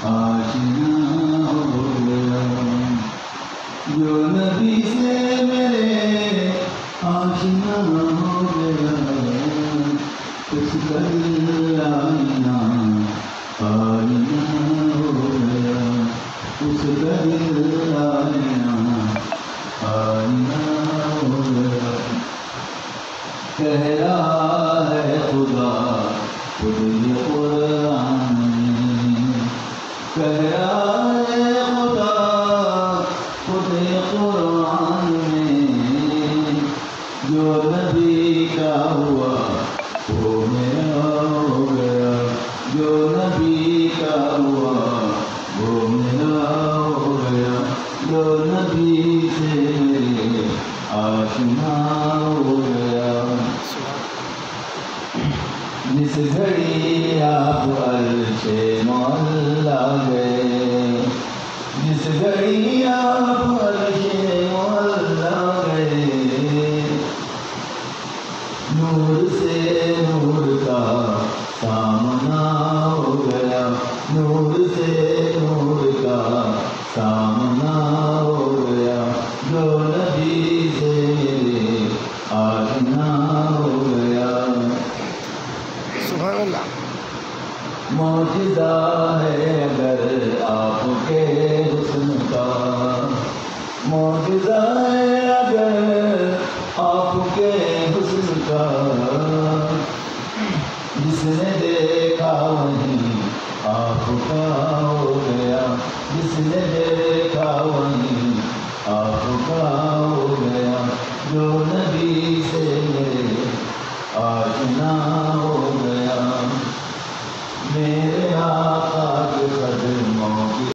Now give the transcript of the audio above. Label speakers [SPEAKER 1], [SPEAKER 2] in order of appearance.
[SPEAKER 1] آشنا ہو گیا، جو نبی سے میرے آشنا ہو گیا، اس کا دل آئینہ آئینہ ہو گیا، اس کا دل آئینہ آئینہ ہو گیا۔ کہہ رہا ہے خدا خود یہ قرآن میں، کہہ رہا ہے خدا خود یہ قرآن میں، جو نبی کا ہوا وہ میرا ہو گیا، جو نبی کا ہوا وہ میرا ہو گیا، جو نبی سے میرے آشنا ہو گیا۔ جس گھڑی آپ عرش معلا گئے، جس گھڑی آپ عرش معلا گئے، نور سے نور کا سامنا ہو گیا، نور سے نور کا سامنا ہو گیا، جو نبی سے میرے آشنا ہو گیا۔
[SPEAKER 2] سبحان اللہ۔
[SPEAKER 1] معجزہ ہے اگر آپ کے حسن کا، معجزہ ہے اگر آپ کے حسن کا، جس نے دیکھا وہیں آپ کا ہو گیا، جس نے دیکھا وہیں آپ کا ہو گیا، جو نبی سے میرے آشنا ہو گیا۔ میرے آقا کے